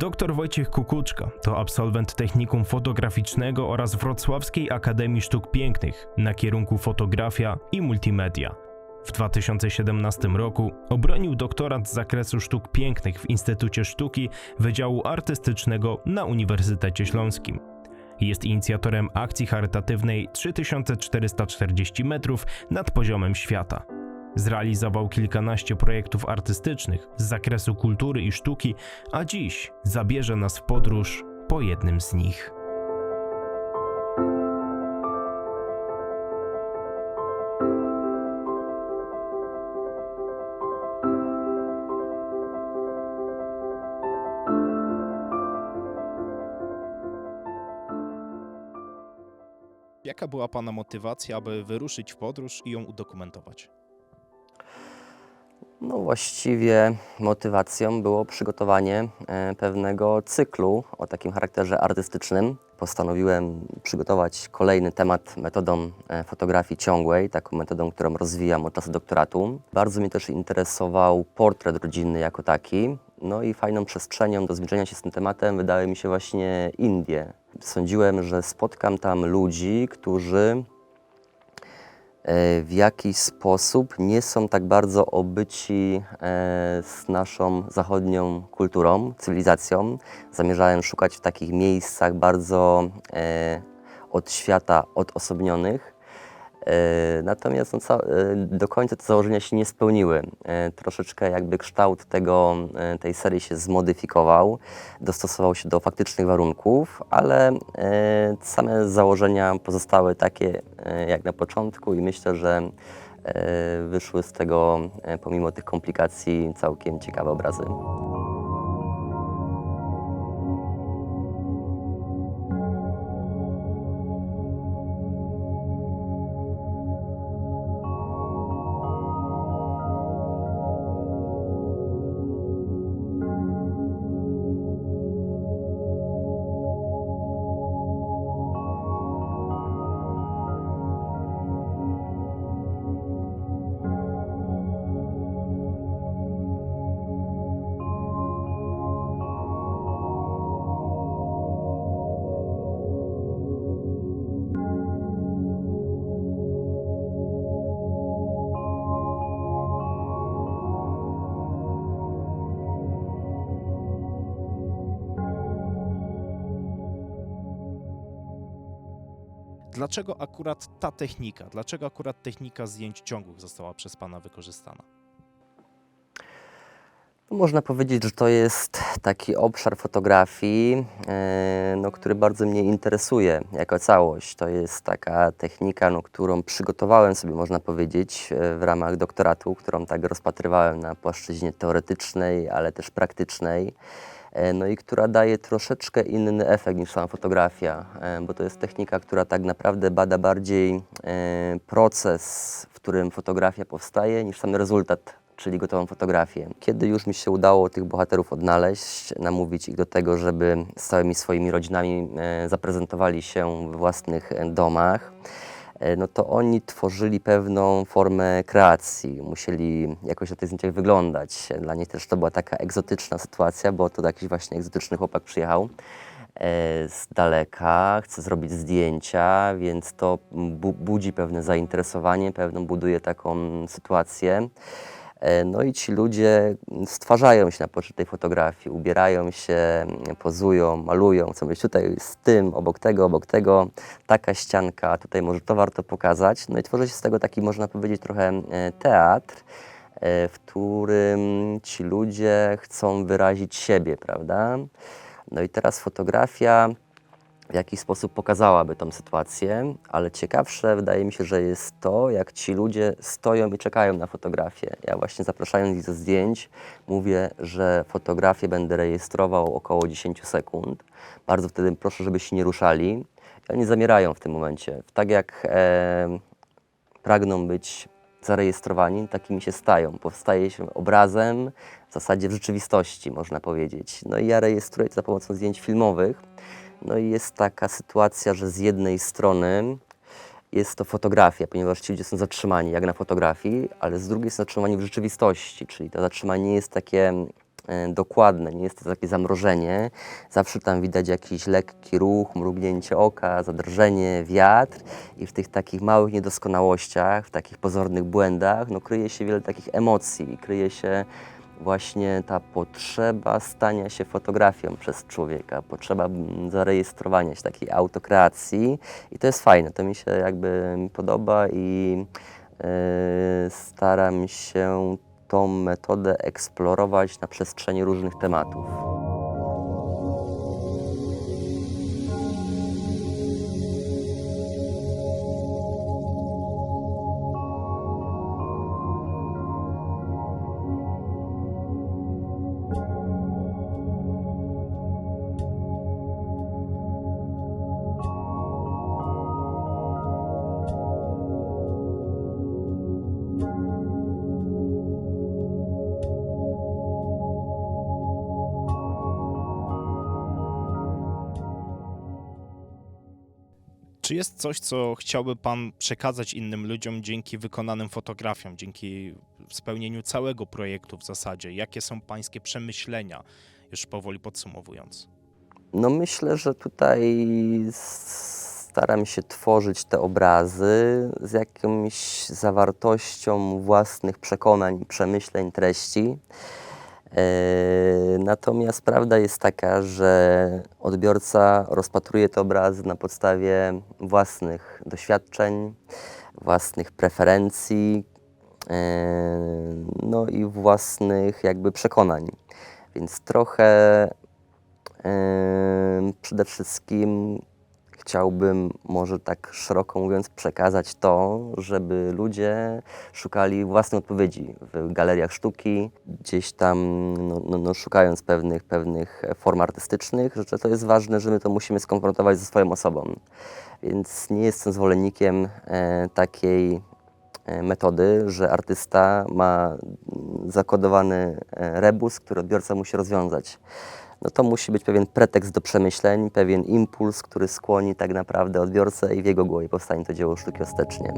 Dr Wojciech Kukuczka to absolwent Technikum Fotograficznego oraz Wrocławskiej Akademii Sztuk Pięknych na kierunku fotografia i multimedia. W 2017 roku obronił doktorat z zakresu sztuk pięknych w Instytucie Sztuki Wydziału Artystycznego na Uniwersytecie Śląskim. Jest inicjatorem akcji charytatywnej 3440 metrów nad poziomem świata. Zrealizował kilkanaście projektów artystycznych z zakresu kultury i sztuki, a dziś zabierze nas w podróż po jednym z nich. Jaka była Pana motywacja, aby wyruszyć w podróż i ją udokumentować? No właściwie motywacją było przygotowanie pewnego cyklu o takim charakterze artystycznym. Postanowiłem przygotować kolejny temat metodą fotografii ciągłej, taką metodą, którą rozwijam od czasu doktoratu. Bardzo mnie też interesował portret rodzinny jako taki. No i fajną przestrzenią do zmierzenia się z tym tematem wydały mi się właśnie Indie. Sądziłem, że spotkam tam ludzi, którzy w jakiś sposób nie są tak bardzo obyci z naszą zachodnią kulturą, cywilizacją. Zamierzałem szukać w takich miejscach bardzo od świata odosobnionych. Natomiast do końca te założenia się nie spełniły. Troszeczkę jakby kształt tej serii się zmodyfikował, dostosował się do faktycznych warunków, ale same założenia pozostały takie jak na początku i myślę, że wyszły z tego pomimo tych komplikacji całkiem ciekawe obrazy. Dlaczego akurat ta technika? Dlaczego akurat technika zdjęć ciągłych została przez Pana wykorzystana? Można powiedzieć, że to jest taki obszar fotografii, który bardzo mnie interesuje jako całość. To jest taka technika, którą przygotowałem sobie, można powiedzieć, w ramach doktoratu, którą tak rozpatrywałem na płaszczyźnie teoretycznej, ale też praktycznej. No i która daje troszeczkę inny efekt niż sama fotografia, bo to jest technika, która tak naprawdę bada bardziej proces, w którym fotografia powstaje, niż sam rezultat, czyli gotową fotografię. Kiedy już mi się udało tych bohaterów odnaleźć, namówić ich do tego, żeby z całymi swoimi rodzinami zaprezentowali się w własnych domach, no to oni tworzyli pewną formę kreacji, musieli jakoś na tych zdjęciach wyglądać. Dla nich też to była taka egzotyczna sytuacja, bo to jakiś właśnie egzotyczny chłopak przyjechał z daleka, chce zrobić zdjęcia, więc to budzi pewne zainteresowanie, buduje taką sytuację. No i ci ludzie stwarzają się na potrzeby tej fotografii, ubierają się, pozują, malują, chcą być tutaj z tym, obok tego, taka ścianka, tutaj może to warto pokazać. No i tworzy się z tego taki, można powiedzieć, trochę teatr, w którym ci ludzie chcą wyrazić siebie, prawda? No i teraz fotografia w jakiś sposób pokazałaby tą sytuację, ale ciekawsze wydaje mi się, że jest to, jak ci ludzie stoją i czekają na fotografię. Ja właśnie zapraszając ich do zdjęć, mówię, że fotografię będę rejestrował około 10 sekund. Bardzo wtedy proszę, żeby się nie ruszali. I oni zamierają w tym momencie. Tak jak pragną być zarejestrowani, takimi się stają. Powstaje się obrazem w zasadzie w rzeczywistości, można powiedzieć. No i ja rejestruję to za pomocą zdjęć filmowych. No i jest taka sytuacja, że z jednej strony jest to fotografia, ponieważ ci ludzie są zatrzymani jak na fotografii, ale z drugiej są zatrzymani w rzeczywistości, czyli to zatrzymanie nie jest takie dokładne, nie jest to takie zamrożenie. Zawsze tam widać jakiś lekki ruch, mrugnięcie oka, zadrżenie, wiatr i w tych takich małych niedoskonałościach, w takich pozornych błędach, no, kryje się wiele takich emocji, kryje się właśnie ta potrzeba stania się fotografią przez człowieka, potrzeba zarejestrowania się, takiej autokreacji i to jest fajne, to mi się jakby podoba i staram się tą metodę eksplorować na przestrzeni różnych tematów. Czy jest coś, co chciałby Pan przekazać innym ludziom dzięki wykonanym fotografiom, dzięki spełnieniu całego projektu w zasadzie? Jakie są Pańskie przemyślenia, już powoli podsumowując? No myślę, że tutaj staram się tworzyć te obrazy z jakąś zawartością własnych przekonań, przemyśleń, treści. Natomiast prawda jest taka, że odbiorca rozpatruje te obrazy na podstawie własnych doświadczeń, własnych preferencji, no i własnych jakby przekonań. Więc trochę przede wszystkim chciałbym, może tak szeroko mówiąc, przekazać to, żeby ludzie szukali własnej odpowiedzi w galeriach sztuki, gdzieś tam szukając pewnych form artystycznych, że to jest ważne, że my to musimy skonfrontować ze swoją osobą. Więc nie jestem zwolennikiem takiej metody, że artysta ma zakodowany rebus, który odbiorca musi rozwiązać. No to musi być pewien pretekst do przemyśleń, pewien impuls, który skłoni tak naprawdę odbiorcę i w jego głowie powstanie to dzieło sztuki ostatecznie.